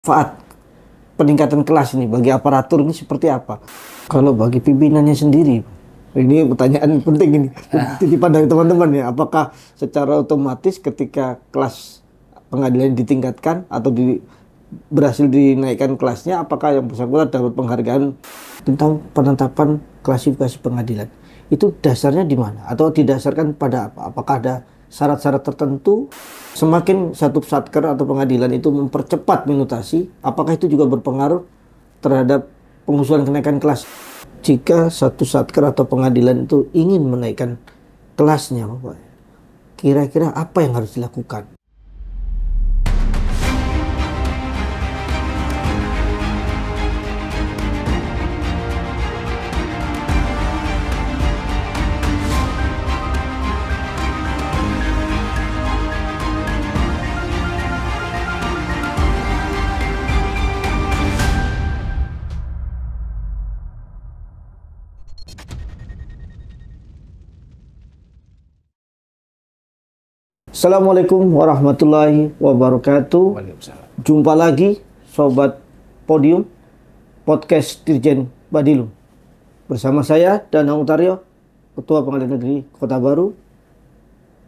Manfaat peningkatan kelas ini bagi aparatur ini seperti apa? Kalau bagi pimpinannya sendiri, ini pertanyaan penting ini. Titipan dari teman-teman ya, apakah secara otomatis ketika kelas pengadilan ditingkatkan atau berhasil dinaikkan kelasnya, apakah yang bersangkutan dapat penghargaan tentang penetapan klasifikasi pengadilan? Itu dasarnya di mana? Atau didasarkan pada apa? Apakah ada syarat-syarat tertentu? Semakin satu satker atau pengadilan itu mempercepat minutasi, apakah itu juga berpengaruh terhadap pengusulan kenaikan kelas? Jika satu satker atau pengadilan itu ingin menaikkan kelasnya, Bapak, kira-kira apa yang harus dilakukan? Assalamualaikum warahmatullahi wabarakatuh. Waalaikumsalam. Jumpa lagi Sobat Podium Podcast Dirjen Badilum. Bersama saya Danang Utaryo, Ketua Pengadilan Negeri Kota Baru.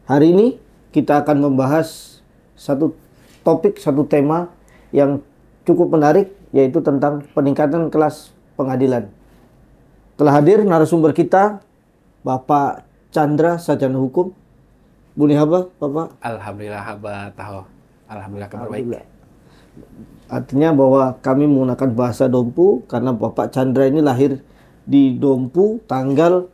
Hari ini kita akan membahas satu topik, satu tema yang cukup menarik, yaitu tentang peningkatan kelas pengadilan. Telah hadir narasumber kita, Bapak Chandra, Sarjana Hukum. Boleh apa, Bapak? Alhamdulillah haba taho. Alhamdulillah kabar baik. Artinya bahwa kami menggunakan bahasa Dompu karena Bapak Chandra ini lahir di Dompu tanggal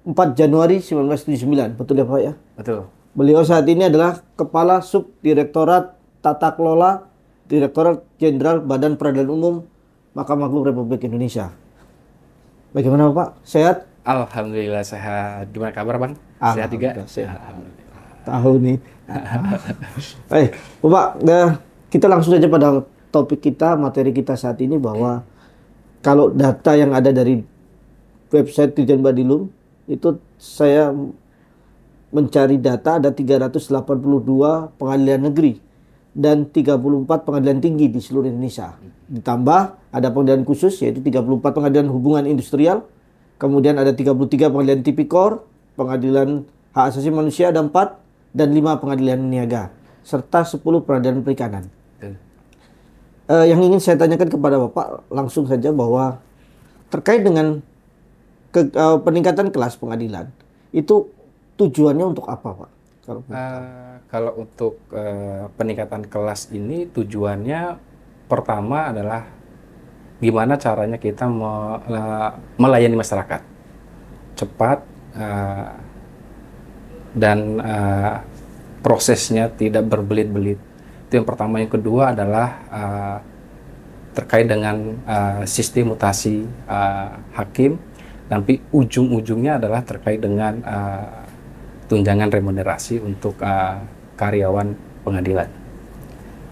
4 Januari 1979. Betul ya, Pak ya? Betul. Beliau saat ini adalah Kepala Subdirektorat Tata Kelola Direktorat Jenderal Badan Peradilan Umum Mahkamah Agung Republik Indonesia. Bagaimana, Bapak? Sehat? Alhamdulillah sehat. Gimana kabar, Bang? Sehat juga? Sehat. Alhamdulillah. Tahu nih. Baik, Bapak, kita langsung saja pada topik kita, materi kita saat ini, bahwa kalau data yang ada dari website Dirjen Badilum, itu saya mencari data ada 382 pengadilan negeri dan 34 pengadilan tinggi di seluruh Indonesia. Ditambah ada pengadilan khusus yaitu 34 pengadilan hubungan industrial, kemudian ada 33 pengadilan tipikor, pengadilan hak asasi manusia ada 4, dan 5 pengadilan niaga, serta 10 peradilan perikanan. Yang ingin saya tanyakan kepada Bapak langsung saja bahwa terkait dengan peningkatan kelas pengadilan, itu tujuannya untuk apa, Pak? Kalau untuk peningkatan kelas ini tujuannya pertama adalah gimana caranya kita melayani masyarakat cepat, dan prosesnya tidak berbelit-belit. Itu yang pertama. Yang kedua adalah terkait dengan sistem mutasi hakim, tapi ujung-ujungnya adalah terkait dengan tunjangan remunerasi untuk karyawan pengadilan.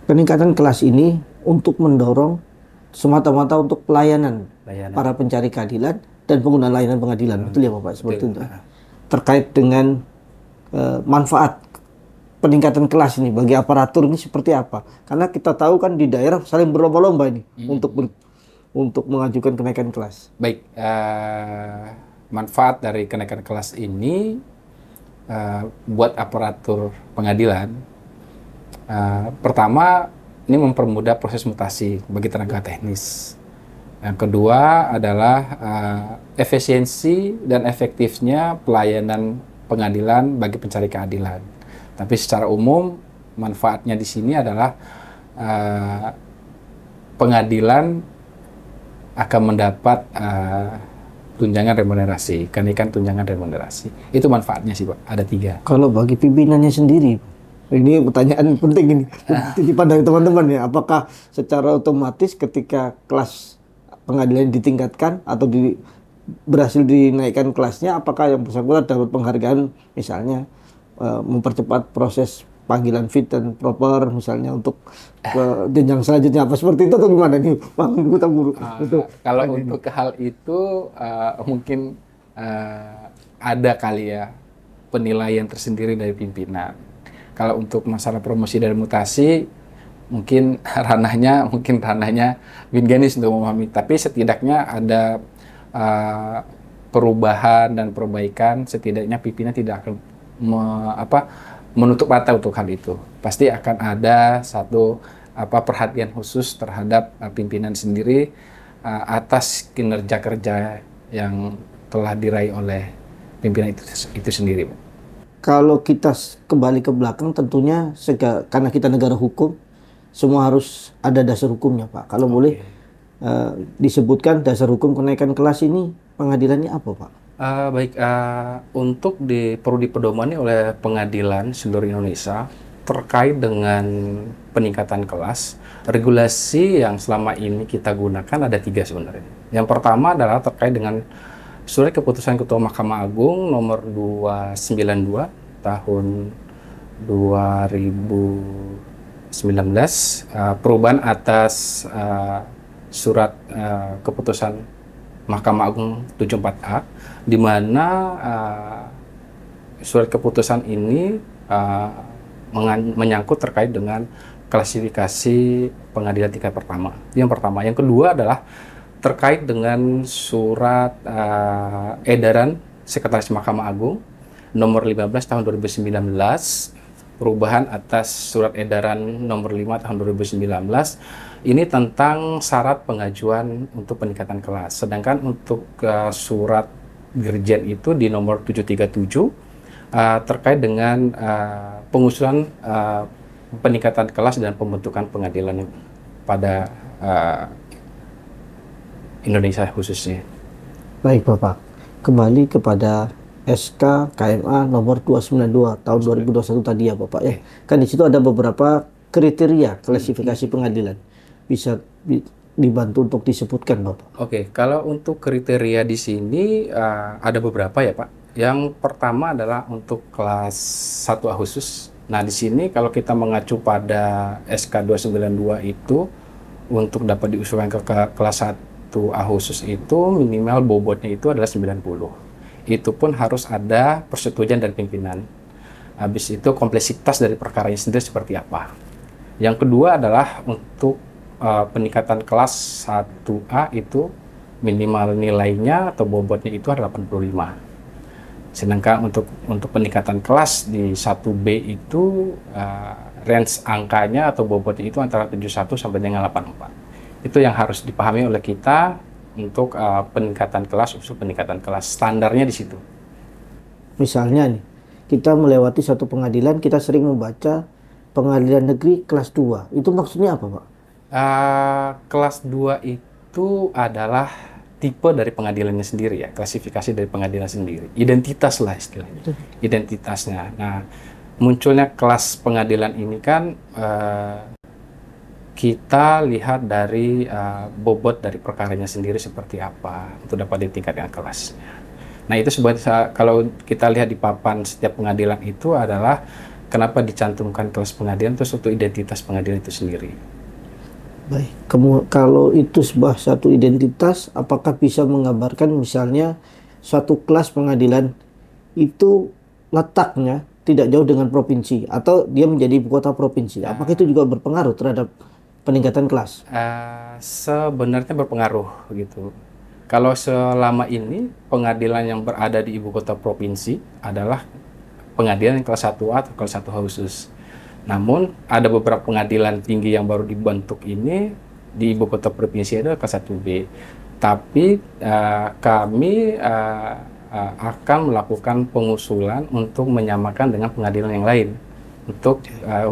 Peningkatan kelas ini untuk mendorong semata-mata untuk pelayanan para pencari keadilan dan pengguna layanan pengadilan. Betul ya, Bapak? Seperti itu. Terkait dengan manfaat peningkatan kelas ini bagi aparatur ini seperti apa? Karena kita tahu kan di daerah saling berlomba-lomba ini untuk mengajukan kenaikan kelas. Baik, manfaat dari kenaikan kelas ini buat aparatur pengadilan, pertama ini mempermudah proses mutasi bagi tenaga teknis. Yang kedua adalah efisiensi dan efektifnya pelayanan pengadilan bagi pencari keadilan. Tapi secara umum manfaatnya di sini adalah pengadilan akan mendapat tunjangan remunerasi, kenaikan tunjangan remunerasi. Itu manfaatnya sih, Pak. Ada 3. Kalau bagi pimpinannya sendiri, ini pertanyaan penting ini. Titipan dari teman-teman ya, apakah secara otomatis ketika kelas pengadilan ditingkatkan atau berhasil dinaikkan kelasnya, apakah yang bersangkutan dapat penghargaan, misalnya mempercepat proses panggilan fit dan proper, misalnya untuk ke jenjang selanjutnya, apa seperti itu atau gimana nih, Bang Guru? Kalau untuk hal itu mungkin ada kali ya penilaian tersendiri dari pimpinan. Kalau untuk masalah promosi dan mutasi, mungkin ranahnya Wingenis untuk memahami, tapi setidaknya ada perubahan dan perbaikan, setidaknya pimpinan tidak akan menutup mata untuk hal itu. Pasti akan ada satu perhatian khusus terhadap pimpinan sendiri atas kinerja kerja yang telah diraih oleh pimpinan itu sendiri. Kalau kita kembali ke belakang, tentunya karena kita negara hukum, semua harus ada dasar hukumnya, Pak. Kalau boleh disebutkan dasar hukum kenaikan kelas ini, pengadilannya apa, Pak? Baik, perlu dipedomani oleh pengadilan seluruh Indonesia terkait dengan peningkatan kelas. Regulasi yang selama ini kita gunakan ada 3 sebenarnya. Yang pertama adalah terkait dengan Surat Keputusan Ketua Mahkamah Agung nomor 292 tahun 2019, perubahan atas Surat Keputusan Mahkamah Agung 74A, di mana surat keputusan ini menyangkut terkait dengan klasifikasi pengadilan tingkat pertama. Yang pertama. Yang kedua adalah terkait dengan surat edaran Sekretaris Mahkamah Agung nomor 15 tahun 2019, perubahan atas surat edaran nomor 5 tahun 2019, ini tentang syarat pengajuan untuk peningkatan kelas. Sedangkan untuk surat Dirjen itu di nomor 737 terkait dengan pengusulan peningkatan kelas dan pembentukan pengadilan pada Indonesia khususnya. Baik, Bapak. Kembali kepada SK KMA nomor 292 tahun 2021 tadi ya, Bapak ya. Kan di situ ada beberapa kriteria klasifikasi pengadilan. Bisa dibantu untuk disebutkan, Bapak? Oke, kalau untuk kriteria di sini ada beberapa ya, Pak. Yang pertama adalah untuk kelas 1A khusus. Nah, di sini kalau kita mengacu pada SK 292 itu, untuk dapat diusulkan ke kelas 1A khusus itu minimal bobotnya itu adalah 90. Itu pun harus ada persetujuan dari pimpinan. Habis itu kompleksitas dari perkaranya sendiri seperti apa. Yang kedua adalah untuk peningkatan kelas 1A itu minimal nilainya atau bobotnya itu adalah 85. Sedangkan untuk peningkatan kelas di 1B itu range angkanya atau bobotnya itu antara 71 sampai dengan 84. Itu yang harus dipahami oleh kita untuk peningkatan kelas, usul peningkatan kelas. Standarnya di situ. Misalnya nih, kita melewati satu pengadilan, kita sering membaca pengadilan negeri kelas 2. Itu maksudnya apa, Pak? Kelas 2 itu adalah tipe dari pengadilannya sendiri ya, klasifikasi dari pengadilan sendiri. Identitas lah istilahnya. Identitasnya. Nah, munculnya kelas pengadilan ini kan kita lihat dari bobot dari perkaranya sendiri seperti apa untuk dapat ditingkatkan kelasnya. Nah, itu sebenarnya kalau kita lihat di papan setiap pengadilan itu adalah kenapa dicantumkan kelas pengadilan, itu suatu identitas pengadilan itu sendiri. Baik, kalau itu sebuah satu identitas, apakah bisa menggambarkan misalnya suatu kelas pengadilan itu letaknya tidak jauh dengan provinsi atau dia menjadi ibu kota provinsi? Apakah itu juga berpengaruh terhadap peningkatan kelas? Sebenarnya berpengaruh gitu. Kalau selama ini pengadilan yang berada di ibu kota provinsi adalah pengadilan kelas 1A atau kelas 1 khusus. Namun ada beberapa pengadilan tinggi yang baru dibentuk ini di ibu kota provinsi adalah kelas 1B. Tapi kami akan melakukan pengusulan untuk menyamakan dengan pengadilan yang lain. Untuk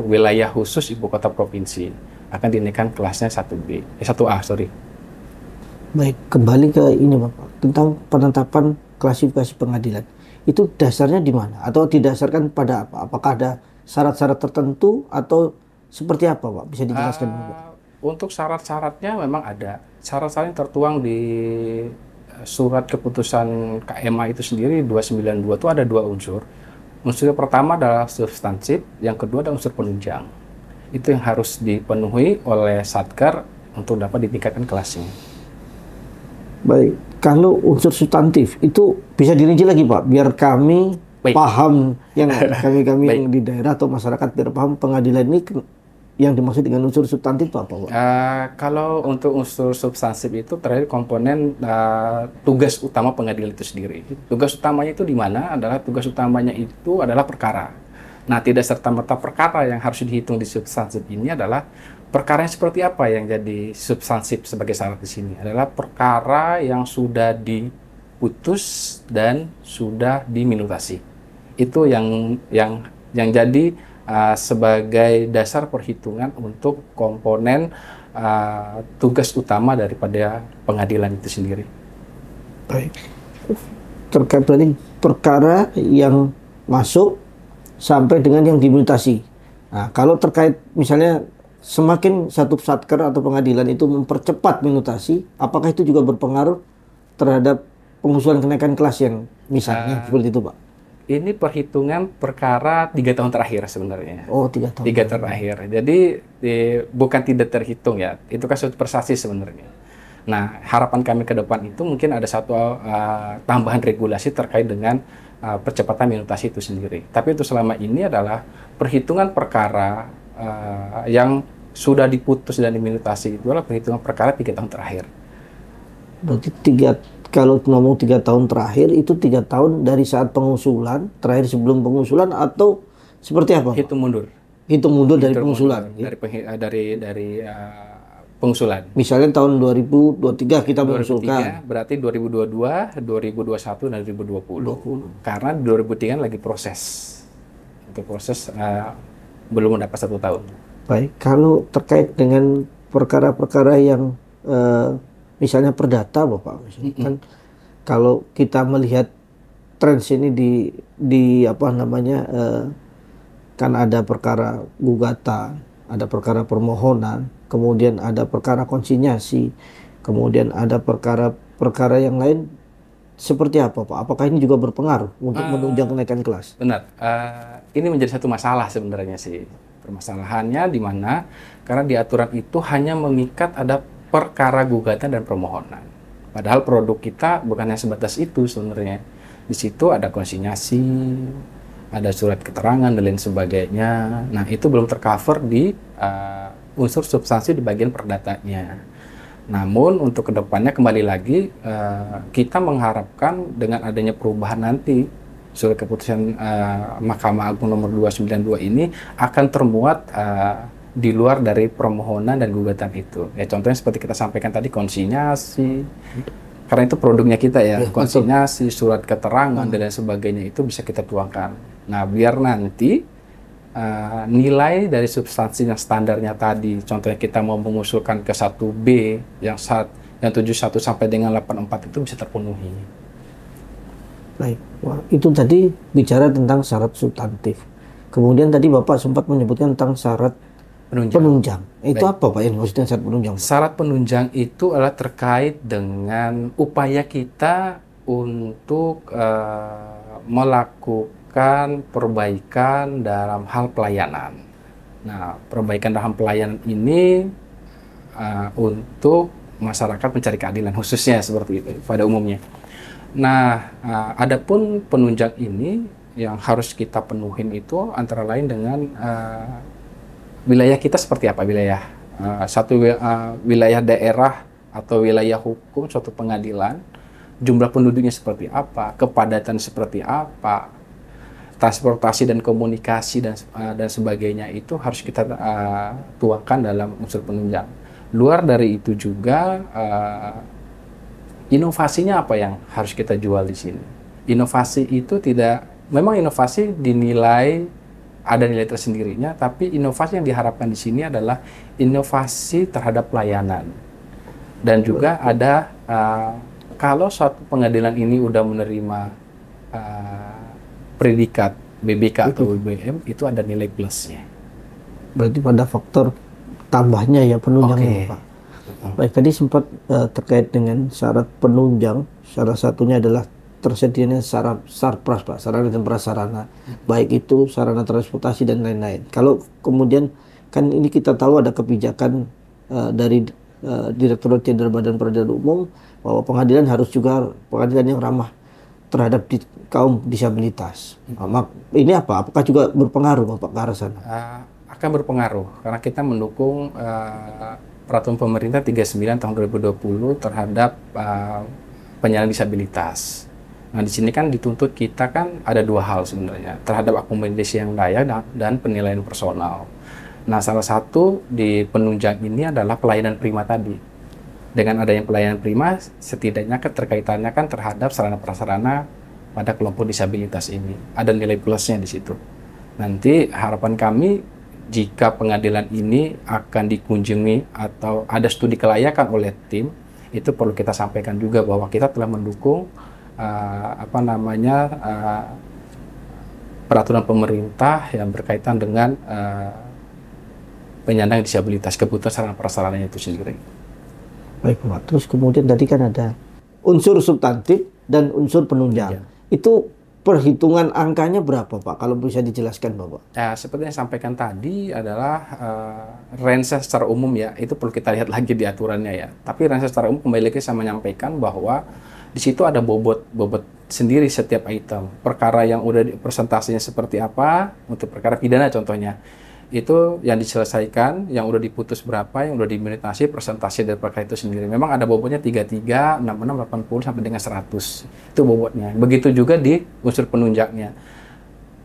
wilayah khusus ibu kota provinsi akan dinaikkan kelasnya 1A, sorry. Baik, kembali ke ini Bapak, tentang penetapan klasifikasi pengadilan. Itu dasarnya di mana? Atau didasarkan pada apa? Apakah ada syarat-syarat tertentu atau seperti apa, Pak? Bisa dijelaskan, Bapak? Untuk syarat-syaratnya memang ada. Syarat-syarat yang tertuang di surat keputusan KMA itu sendiri 292 itu ada 2 unsur. Unsur yang pertama adalah substansif, yang kedua adalah unsur penunjang. Itu yang harus dipenuhi oleh Satker untuk dapat ditingkatkan kelasnya. Baik, kalau unsur substantif itu bisa dirinci lagi, Pak, biar kami paham, yang kami yang di daerah atau masyarakat biar paham pengadilan ini yang dimaksud dengan unsur substantif itu apa, Pak? Kalau untuk unsur substansif itu terakhir komponen tugas utama pengadilan itu sendiri. Tugas utamanya itu di mana? Tugas utamanya itu adalah perkara. Nah, tidak serta-merta perkara yang harus dihitung di substansif ini adalah perkara yang seperti apa yang jadi substansif sebagai syarat di sini adalah perkara yang sudah diputus dan sudah diminutasi. Itu yang jadi sebagai dasar perhitungan untuk komponen tugas utama daripada pengadilan itu sendiri. Baik. Terkait berarti perkara yang masuk sampai dengan yang dimutasi. Nah, kalau terkait misalnya semakin satu satker atau pengadilan itu mempercepat minutasi, apakah itu juga berpengaruh terhadap pengusulan kenaikan kelas yang misalnya seperti itu, Pak? Ini perhitungan perkara 3 tahun terakhir sebenarnya. Oh, 3 tahun. 3 terakhir. Jadi bukan tidak terhitung ya. Itu kan suatu prestasi sebenarnya. Nah, harapan kami ke depan itu mungkin ada satu tambahan regulasi terkait dengan percepatan minutasi itu sendiri. Tapi itu selama ini adalah perhitungan perkara yang sudah diputus dan diminutasi itu adalah perhitungan perkara 3 tahun terakhir. Berarti kalau ngomong 3 tahun terakhir itu 3 tahun dari saat pengusulan, terakhir sebelum pengusulan atau seperti apa, Pak? Hitung mundur. Hitung mundur dari pengusulan. Dari pengusulan. Misalnya tahun 2023 kita mengusulkan. Berarti 2022, 2021 dan 2020. Karena 2003 lagi proses. Untuk proses belum mendapat 1 tahun. Baik, kalau terkait dengan perkara-perkara yang misalnya perdata, Bapak, kan kalau kita melihat tren ini di apa namanya kan ada perkara gugatan, ada perkara permohonan, kemudian ada perkara konsinyasi, kemudian ada perkara yang lain. Seperti apa, Pak? Apakah ini juga berpengaruh untuk menunjang kenaikan kelas? Benar. Ini menjadi satu masalah sebenarnya sih. Permasalahannya di mana karena di aturan itu hanya mengikat ada perkara gugatan dan permohonan. Padahal produk kita bukannya sebatas itu sebenarnya. Di situ ada konsinyasi, ada surat keterangan dan lain sebagainya. Nah, itu belum tercover di unsur substansi di bagian perdatanya. Namun untuk kedepannya kembali lagi kita mengharapkan dengan adanya perubahan nanti surat keputusan Mahkamah Agung nomor 292 ini akan termuat di luar dari permohonan dan gugatan itu. Ya contohnya seperti kita sampaikan tadi konsinyasi. Karena itu produknya kita ya, konsinyasi, surat keterangan dan lain sebagainya itu bisa kita tuangkan. Nah, biar nanti nilai dari substansi yang standarnya tadi, contohnya kita mau mengusulkan ke 1B yang 71 sampai dengan 84 itu bisa terpenuhi. Baik, wah, itu tadi bicara tentang syarat substantif. Kemudian tadi Bapak sempat menyebutkan tentang syarat penunjang. Itu apa, Pak, yang maksudnya syarat penunjang? Syarat penunjang itu adalah terkait dengan upaya kita untuk melakukan perbaikan dalam hal pelayanan. Nah, perbaikan dalam pelayanan ini untuk masyarakat mencari keadilan khususnya seperti itu pada umumnya. Nah, adapun penunjang ini yang harus kita penuhin itu antara lain dengan wilayah kita seperti apa, wilayah daerah atau wilayah hukum suatu pengadilan, jumlah penduduknya seperti apa, kepadatan seperti apa, transportasi dan komunikasi dan sebagainya itu harus kita tuangkan dalam unsur penunjang. Luar dari itu juga inovasinya apa yang harus kita jual di sini. Inovasi itu memang inovasi dinilai ada nilai tersendirinya, tapi inovasi yang diharapkan di sini adalah inovasi terhadap pelayanan. Dan juga ada, kalau suatu pengadilan ini udah menerima predikat BBK atau BBM, itu ada nilai plusnya. Berarti pada faktor tambahnya ya penunjangnya, Pak. Baik, tadi sempat terkait dengan syarat penunjang, salah satunya adalah tersedianya sarpras, Pak, sarana dan prasarana, baik itu sarana transportasi dan lain-lain. Kalau kemudian kan ini kita tahu ada kebijakan dari Direktorat Jenderal Badan Peradilan Umum bahwa pengadilan harus juga pengadilan yang ramah terhadap kaum disabilitas. Ini apa? Apakah juga berpengaruh, Bapak, ke arah sana? akan berpengaruh karena kita mendukung peraturan pemerintah 39 tahun 2020 terhadap penyandang disabilitas. Nah, di sini kan dituntut kita kan ada dua hal sebenarnya, terhadap akomodasi yang layak dan penilaian personal. Nah, salah satu di penunjang ini adalah pelayanan prima tadi. Dengan adanya pelayanan prima, setidaknya keterkaitannya kan terhadap sarana prasarana pada kelompok disabilitas ini. Ada nilai plusnya di situ. Nanti harapan kami jika pengadilan ini akan dikunjungi atau ada studi kelayakan oleh tim, itu perlu kita sampaikan juga bahwa kita telah mendukung peraturan pemerintah yang berkaitan dengan penyandang disabilitas, kebutuhan sarana prasarananya itu sendiri. Baik Pak. Terus kemudian tadi kan ada unsur substantif dan unsur penunjang. Itu perhitungan angkanya berapa Pak? Kalau bisa dijelaskan Bapak. Ya, seperti yang sampaikan tadi adalah range secara umum ya, itu perlu kita lihat lagi di aturannya ya. Tapi range secara umum kembali lagi saya menyampaikan bahwa di situ ada bobot sendiri setiap item. Perkara yang udah presentasinya seperti apa, untuk perkara pidana contohnya. Itu yang diselesaikan, yang udah diputus berapa, yang udah diminutasi presentasi dari perkara itu sendiri. Memang ada bobotnya 33, 66, 80 sampai dengan 100. Itu bobotnya. Begitu juga di unsur penunjangnya.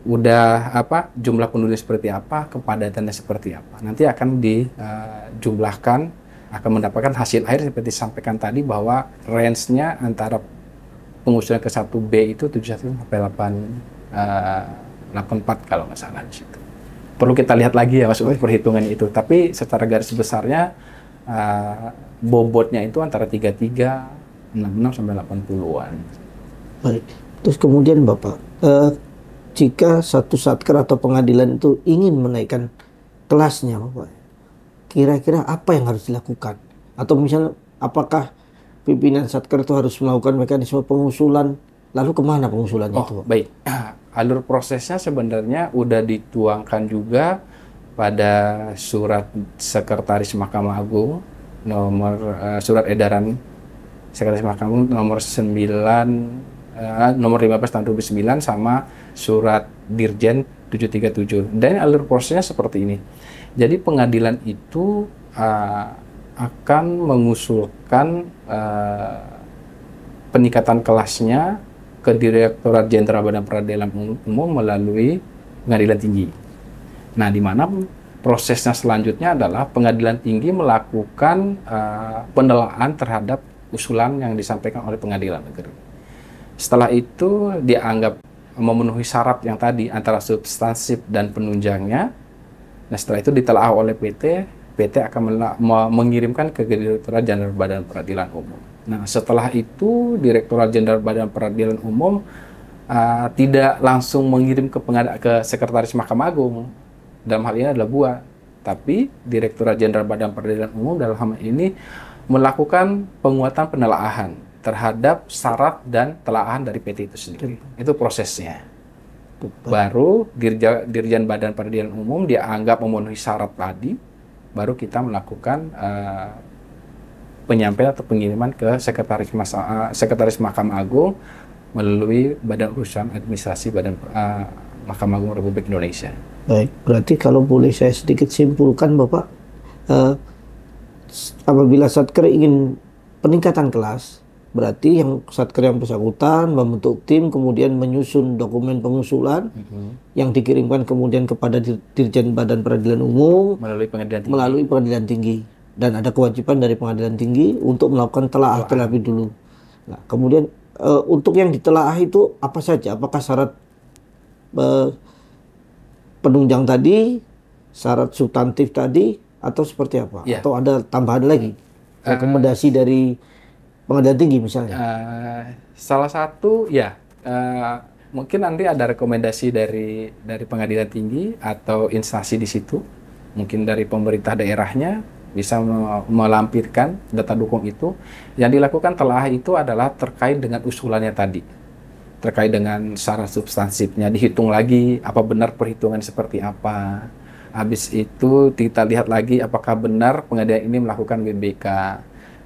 Udah jumlah penulis seperti apa, kepadatannya seperti apa. Nanti akan dijumlahkan, akan mendapatkan hasil akhir seperti disampaikan tadi bahwa range-nya antara pengusulan ke 1B itu 71 sampai 84 kalau nggak salah di situ. Perlu kita lihat lagi ya Mas untuk perhitungan itu. Tapi secara garis besarnya bobotnya itu antara 33, 66 sampai 80-an. Baik. Terus kemudian Bapak, jika satu satker atau pengadilan itu ingin menaikkan kelasnya Bapak, kira-kira apa yang harus dilakukan? Atau misalnya apakah pimpinan satker itu harus melakukan mekanisme pengusulan? Lalu kemana pengusulannya itu Bapak? Baik. Alur prosesnya sebenarnya udah dituangkan juga pada surat Sekretaris Mahkamah Agung surat edaran Sekretaris Mahkamah Agung nomor 15 tahun 2009 sama surat Dirjen 737. Dan alur prosesnya seperti ini. Jadi pengadilan itu akan mengusulkan peningkatan kelasnya ke Direktorat Jenderal Badan Peradilan Umum melalui Pengadilan Tinggi. Nah, di mana prosesnya selanjutnya adalah Pengadilan Tinggi melakukan penelaahan terhadap usulan yang disampaikan oleh Pengadilan Negeri. Setelah itu dianggap memenuhi syarat yang tadi antara substansif dan penunjangnya. Nah, setelah itu ditelaah oleh PT akan mengirimkan ke Direktorat Jenderal Badan Peradilan Umum. Nah, setelah itu Direktorat Jenderal Badan Peradilan Umum tidak langsung mengirim ke Sekretaris Mahkamah Agung. Dalam hal ini adalah BUA. Tapi Direktorat Jenderal Badan Peradilan Umum dalam hal ini melakukan penguatan penelaahan terhadap syarat dan telaahan dari PT itu sendiri. Itu prosesnya. Baru Dirjen Badan Peradilan Umum dianggap memenuhi syarat tadi, baru kita melakukan penyampaian atau pengiriman ke Sekretaris Mahkamah Agung melalui Badan Urusan Administrasi Mahkamah Agung Republik Indonesia. Baik, berarti kalau boleh saya sedikit simpulkan Bapak, apabila satker ingin peningkatan kelas, berarti yang satker yang bersangkutan membentuk tim, kemudian menyusun dokumen pengusulan yang dikirimkan kemudian kepada Dirjen Badan Peradilan Umum melalui Pengadilan Tinggi. Dan ada kewajiban dari Pengadilan Tinggi untuk melakukan telaah terlebih dulu. Nah, kemudian untuk yang ditelaah itu apa saja? Apakah syarat penunjang tadi, syarat substantif tadi, atau seperti apa? Ya. Atau ada tambahan lagi? Rekomendasi dari Pengadilan Tinggi misalnya? Salah satu, mungkin nanti ada rekomendasi dari Pengadilan Tinggi atau instansi di situ, mungkin dari pemerintah daerahnya, bisa melampirkan data dukung itu. Yang dilakukan telaah itu adalah terkait dengan usulannya tadi, terkait dengan syarat substansifnya, dihitung lagi apa benar perhitungan seperti apa. Habis itu kita lihat lagi apakah benar pengadilan ini melakukan WBK.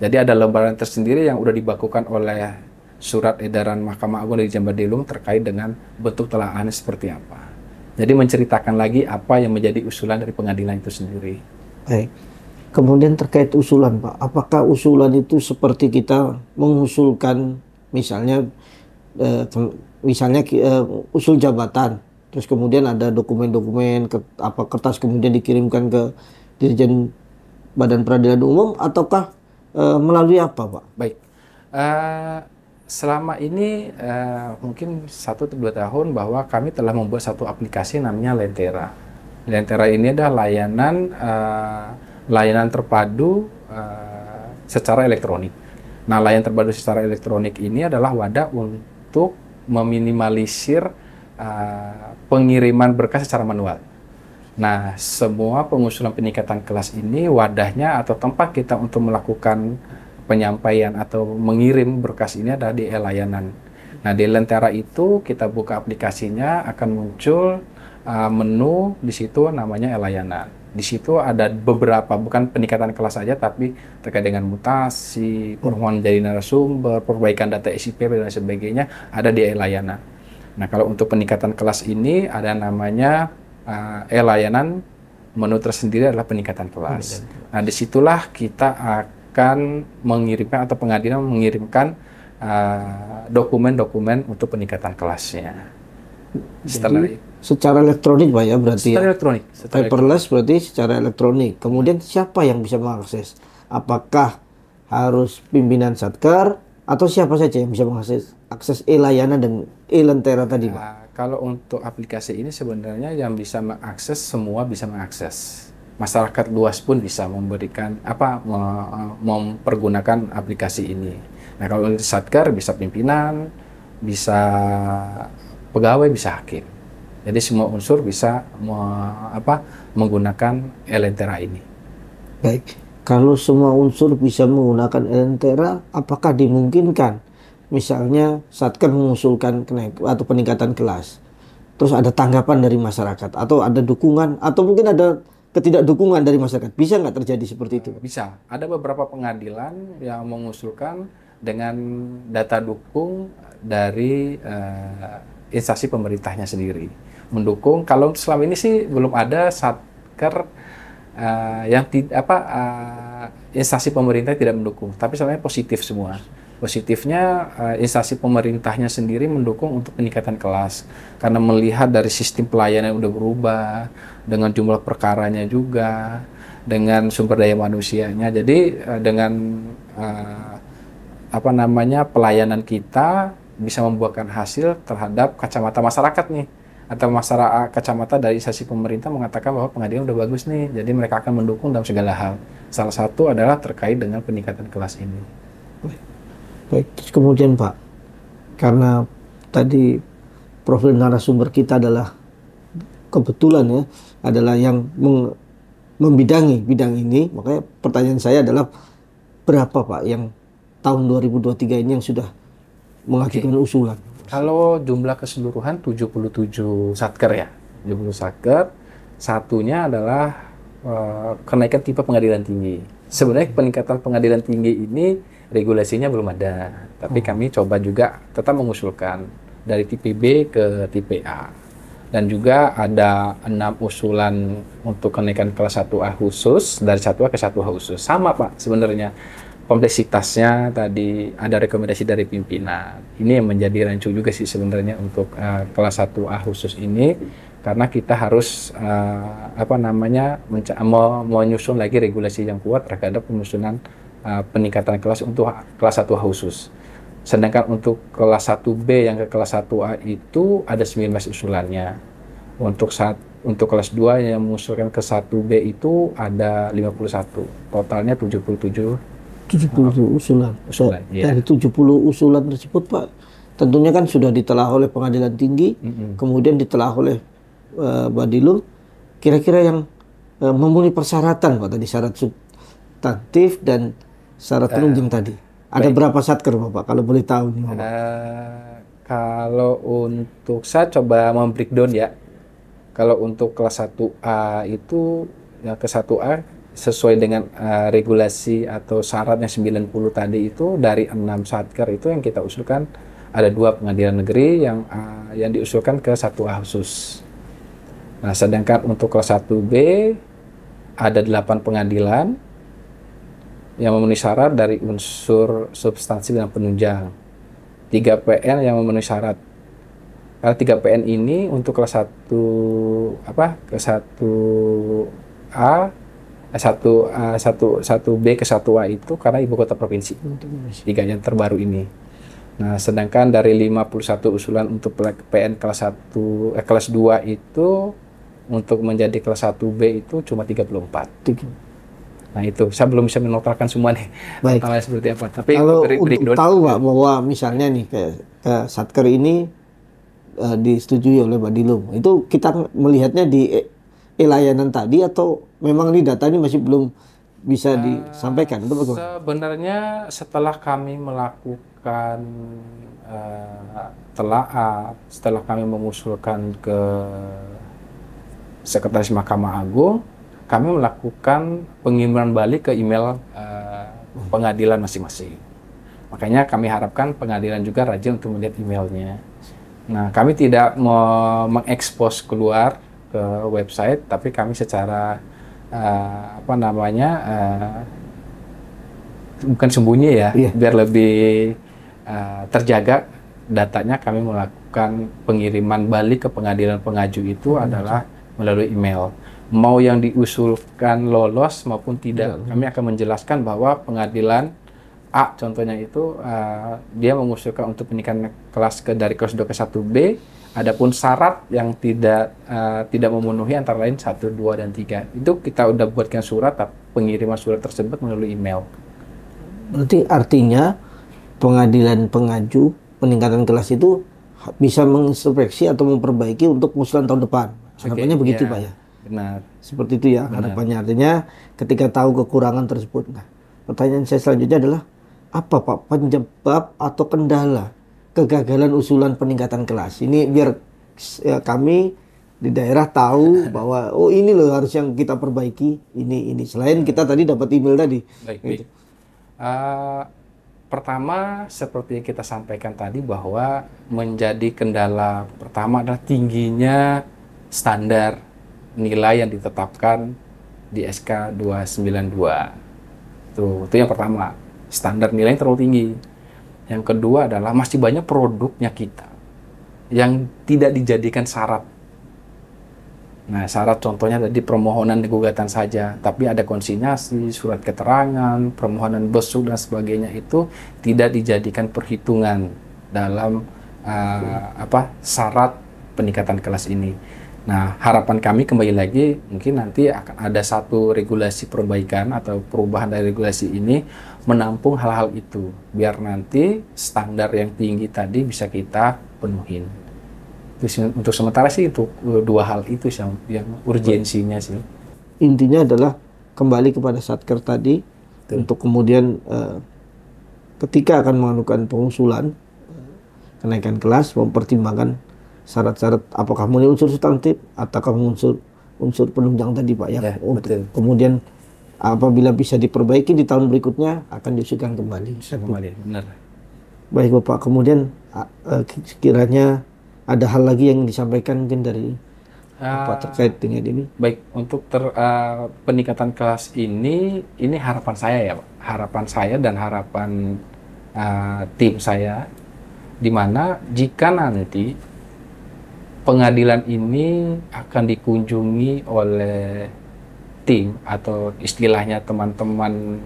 Jadi ada lembaran tersendiri yang sudah dibakukan oleh surat edaran Mahkamah Agung dari Jamban Delung terkait dengan bentuk telaahannya seperti apa. Jadi menceritakan lagi apa yang menjadi usulan dari pengadilan itu sendiri. Baik. Kemudian terkait usulan, Pak, apakah usulan itu seperti kita mengusulkan misalnya usul jabatan, terus kemudian ada dokumen-dokumen kertas kemudian dikirimkan ke Dirjen Badan Peradilan Umum, ataukah melalui apa, Pak? Baik. Selama ini mungkin 1 atau 2 tahun bahwa kami telah membuat satu aplikasi namanya Lentera. Lentera ini adalah layanan terpadu secara elektronik. Nah, layanan terpadu secara elektronik ini adalah wadah untuk meminimalisir pengiriman berkas secara manual. Nah, semua pengusulan peningkatan kelas ini wadahnya atau tempat kita untuk melakukan penyampaian atau mengirim berkas ini adalah di e-layanan. Nah, di Lentera itu kita buka aplikasinya, akan muncul menu di situ namanya e-layanan. Di situ ada beberapa, bukan peningkatan kelas saja, tapi terkait dengan mutasi, permohonan jadi narasumber, perbaikan data SIP dan sebagainya, ada di e-layanan. Nah, kalau untuk peningkatan kelas ini ada namanya e-layanan, menu tersendiri adalah peningkatan kelas. Nah, disitulah kita akan mengirimkan atau pengadilan mengirimkan dokumen-dokumen untuk peningkatan kelasnya. Jadi, secara elektronik, Pak, ya, berarti secara ya? elektronik. Paperless berarti secara elektronik. Kemudian siapa yang bisa mengakses? Apakah harus pimpinan Satker atau siapa saja yang bisa mengakses e-layanan dan e-Lentera tadi, Pak? Kalau untuk aplikasi ini sebenarnya yang bisa mengakses, semua bisa mengakses. Masyarakat luas pun bisa memberikan mempergunakan aplikasi ini. Nah, kalau untuk Satker bisa pimpinan, bisa pegawai, bisa hakim. Jadi semua unsur bisa menggunakan e-Lentera ini. Baik, kalau semua unsur bisa menggunakan e-Lentera, apakah dimungkinkan misalnya Satker mengusulkan atau peningkatan kelas, terus ada tanggapan dari masyarakat, atau ada dukungan, atau mungkin ada ketidakdukungan dari masyarakat, bisa nggak terjadi seperti itu? Bisa. Ada beberapa pengadilan yang mengusulkan dengan data dukung dari instansi pemerintahnya sendiri. Mendukung. Kalau selama ini sih belum ada Satker instansi pemerintah tidak mendukung, tapi sebenarnya positif semua. Positifnya instansi pemerintahnya sendiri mendukung untuk peningkatan kelas karena melihat dari sistem pelayanan yang udah berubah, dengan jumlah perkaranya juga, dengan sumber daya manusianya. Jadi dengan pelayanan kita bisa membuahkan hasil terhadap kacamata masyarakat nih, atau masyarakat kacamata dari instansi pemerintah mengatakan bahwa pengadilan udah bagus nih, jadi mereka akan mendukung dalam segala hal. Salah satu adalah terkait dengan peningkatan kelas ini. Baik, terus kemudian Pak, karena tadi profil narasumber kita adalah kebetulan ya, adalah yang membidangi bidang ini, makanya pertanyaan saya adalah berapa Pak yang tahun 2023 ini yang sudah mengajukan usulan? Kalau jumlah keseluruhan 77 Satker ya, 70 Satker. Satunya adalah kenaikan tipe pengadilan tinggi. Sebenarnya peningkatan pengadilan tinggi ini regulasinya belum ada, tapi kami coba juga tetap mengusulkan dari tipe B ke tipe A. Dan juga ada 6 usulan untuk kenaikan kelas 1A khusus, dari 1A ke 1H khusus. Sama Pak sebenarnya. Kompleksitasnya tadi ada rekomendasi dari pimpinan. Ini yang menjadi rancu juga sih sebenarnya untuk kelas 1A khusus ini, karena kita harus menyusun lagi regulasi yang kuat terhadap penyusunan peningkatan kelas untuk kelas 1A khusus. Sedangkan untuk kelas 1B yang ke kelas 1A itu ada 19 usulannya. Untuk kelas 2 yang mengusulkan ke 1B itu ada 51. Totalnya 77 usulan. Ya. Dari 70 usulan tersebut Pak, tentunya kan sudah ditelah oleh pengadilan tinggi, kemudian ditelah oleh Badilum. Kira-kira yang memenuhi persyaratan Pak tadi, syarat substantif dan syarat penunjang tadi. Ada berapa Satker Bapak kalau boleh tahu nih Bapak? Kalau untuk saya coba membreakdown ya. Kalau untuk kelas 1A itu ya ke 1A sesuai dengan regulasi atau syarat yang 90 tadi itu, dari 6 Satker itu yang kita usulkan ada 2 pengadilan negeri yang diusulkan ke 1A khusus. Nah, sedangkan untuk kelas 1B ada 8 pengadilan yang memenuhi syarat dari unsur substansi dan penunjang. 3 PN yang memenuhi syarat. Karena 3 PN ini untuk kelas 1 Kelas 1A, 1B ke 1A itu karena ibu kota provinsi. 3 yang terbaru ini. Nah, sedangkan dari 51 usulan untuk PN kelas 2 itu untuk menjadi kelas 1B itu cuma 34. Nah, itu saya belum bisa menotalkan semua nih. Baik. Totalnya seperti apa. Tapi kalau untuk tahu Pak bahwa misalnya nih kayak Satker ini disetujui oleh Badilum, itu kita melihatnya di layanan tadi atau memang ini data ini masih belum bisa disampaikan? Itu bagaimana? Sebenarnya setelah kami melakukan telaah, setelah kami mengusulkan ke Sekretaris Mahkamah Agung, kami melakukan pengiriman balik ke email pengadilan masing-masing. Makanya kami harapkan pengadilan juga rajin untuk melihat emailnya. Nah, kami tidak mau mengekspos keluar ke website, tapi kami secara bukan sembunyi ya, biar lebih terjaga datanya, kami melakukan pengiriman balik ke pengadilan pengaju itu adalah melalui email. Mau yang diusulkan lolos maupun tidak, kami akan menjelaskan bahwa pengadilan A contohnya itu dia mengusulkan untuk peningkatan kelas dari kelas 2 ke 1B, adapun syarat yang tidak memenuhi antara lain 1, 2, dan 3. Itu kita udah buatkan surat, pengiriman surat tersebut melalui email. Berarti artinya pengadilan pengaju peningkatan kelas itu bisa menginspeksi atau memperbaiki untuk usulan tahun depan. Harapannya begitu Pak ya? Benar. Seperti itu ya harapannya. Artinya ketika tahu kekurangan tersebut. Nah, pertanyaan saya selanjutnya adalah apa Pak penyebab atau kendala kegagalan usulan peningkatan kelas? Ini biar kami di daerah tahu bahwa oh ini loh harus yang kita perbaiki ini. Selain kita tadi dapat email tadi. Baik. Pertama, seperti yang kita sampaikan tadi bahwa menjadi kendala pertama adalah tingginya standar nilai yang ditetapkan di SK 292. Itu yang pertama. Standar nilai terlalu tinggi. Yang kedua adalah masih banyak produknya kita yang tidak dijadikan syarat. Nah, syarat contohnya tadi permohonan dan gugatan saja, tapi ada konsinyasi, surat keterangan, permohonan besuk dan sebagainya itu tidak dijadikan perhitungan dalam syarat peningkatan kelas ini. Nah, harapan kami kembali lagi mungkin nanti akan ada satu regulasi perbaikan atau perubahan dari regulasi ini menampung hal-hal itu biar nanti standar yang tinggi tadi bisa kita penuhin. Untuk sementara sih itu dua hal itu yang urgensinya sih. Intinya adalah kembali kepada Satker tadi. Betul. Untuk kemudian ketika akan melakukan pengusulan kenaikan kelas mempertimbangkan syarat-syarat apakah murni unsur substantif ataukah unsur penunjang tadi Pak ya. Betul. Kemudian apabila bisa diperbaiki di tahun berikutnya akan diusulkan kembali. Benar. Baik Bapak, kemudian sekiranya ada hal lagi yang disampaikan mungkin dari Bapak terkait dengan ini? Baik, untuk peningkatan kelas ini harapan saya ya Pak. Harapan saya dan harapan tim saya, di mana jika nanti pengadilan ini akan dikunjungi oleh tim atau istilahnya teman-teman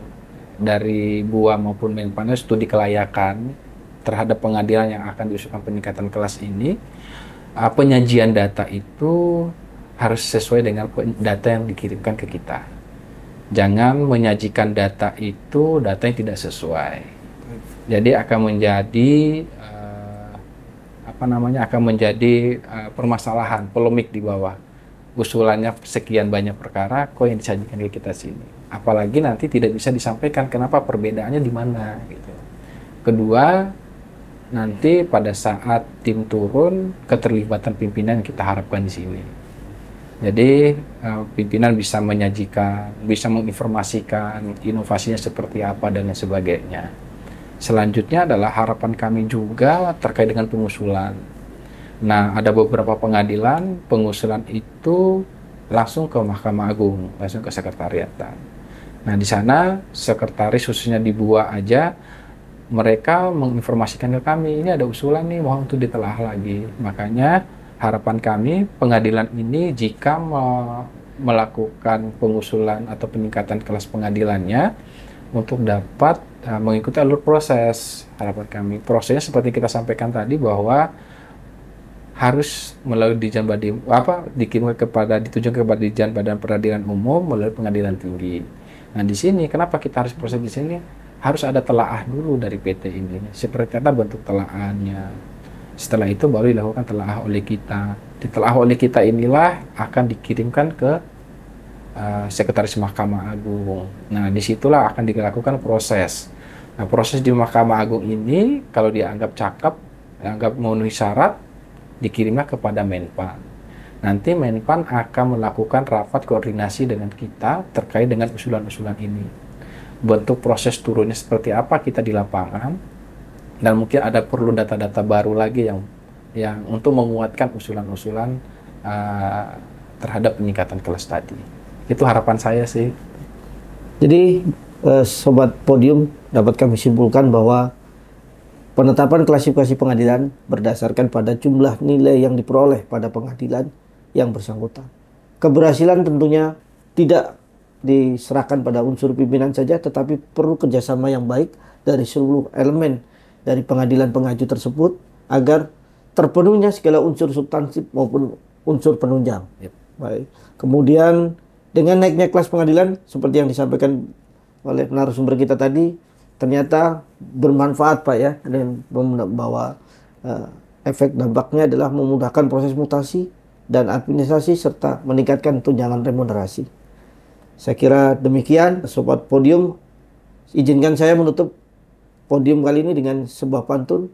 dari BUA maupun Menpanas studi kelayakan terhadap pengadilan yang akan diusulkan peningkatan kelas ini, penyajian data itu harus sesuai dengan data yang dikirimkan ke kita. Jangan menyajikan data itu data yang tidak sesuai. Jadi akan menjadi permasalahan, polemik di bawah. Usulannya sekian banyak perkara, kok yang disajikan ke kita sini. Apalagi nanti tidak bisa disampaikan kenapa perbedaannya di mana gitu. Kedua, nanti pada saat tim turun, keterlibatan pimpinan kita harapkan di sini. Jadi pimpinan bisa menyajikan, bisa menginformasikan inovasinya seperti apa dan lain sebagainya. Selanjutnya adalah harapan kami juga terkait dengan pengusulan. Nah, ada beberapa pengadilan pengusulan itu langsung ke Mahkamah Agung, langsung ke sekretariatan. Nah, di sana sekretaris khususnya di BUA aja mereka menginformasikan ke kami, ini ada usulan nih, mohon untuk ditelaah lagi. Makanya harapan kami pengadilan ini jika melakukan pengusulan atau peningkatan kelas pengadilannya untuk dapat mengikuti alur proses. Harapan kami prosesnya seperti kita sampaikan tadi bahwa harus melalui Dijen Badim dikirim ditujukan kepada Dijen Badan Peradilan Umum melalui Pengadilan Tinggi. Nah, di sini kenapa kita harus proses di sini? Harus ada telaah dulu dari PT ini. Seperti apa bentuk telaahannya. Setelah itu baru dilakukan telaah oleh kita. Ditelaah oleh kita inilah akan dikirimkan ke Sekretaris Mahkamah Agung. Nah, disitulah akan dilakukan proses. Nah, proses di Mahkamah Agung ini kalau dianggap cakep, dianggap memenuhi syarat, dikirimlah kepada Menpan. Nanti Menpan akan melakukan rapat koordinasi dengan kita terkait dengan usulan-usulan ini. Bentuk proses turunnya seperti apa kita di lapangan, dan mungkin ada perlu data-data baru lagi yang untuk menguatkan usulan-usulan terhadap peningkatan kelas tadi. Itu harapan saya sih. Jadi Sobat Podium, dapat kami simpulkan bahwa penetapan klasifikasi pengadilan berdasarkan pada jumlah nilai yang diperoleh pada pengadilan yang bersangkutan. Keberhasilan tentunya tidak diserahkan pada unsur pimpinan saja, tetapi perlu kerjasama yang baik dari seluruh elemen dari pengadilan pengaju tersebut agar terpenuhnya segala unsur substansif maupun unsur penunjang. Yep. Baik. Kemudian dengan naiknya kelas pengadilan seperti yang disampaikan oleh narasumber kita tadi, ternyata bermanfaat Pak ya, dan membawa efek dampaknya adalah memudahkan proses mutasi dan administrasi serta meningkatkan tunjangan remunerasi. Saya kira demikian Sobat Podium. Izinkan saya menutup podium kali ini dengan sebuah pantun.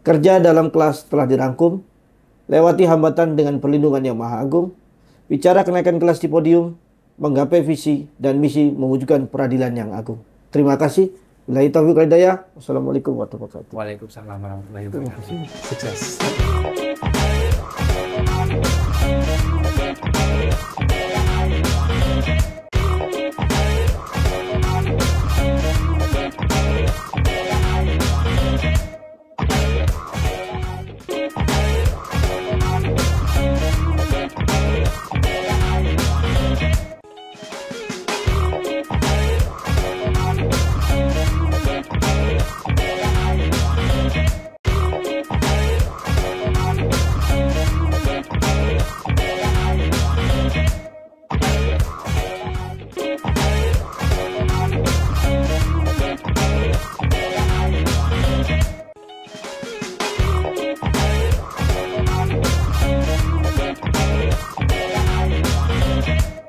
Kerja dalam kelas telah dirangkum, lewati hambatan dengan perlindungan yang maha agung. Bicara kenaikan kelas di podium, menggapai visi dan misi mewujudkan peradilan yang agung. Terima kasih. Billahi taufiq wal hidayah. Wassalamualaikum warahmatullahi wabarakatuh. Waalaikumsalam warahmatullahi wabarakatuh. Sukses.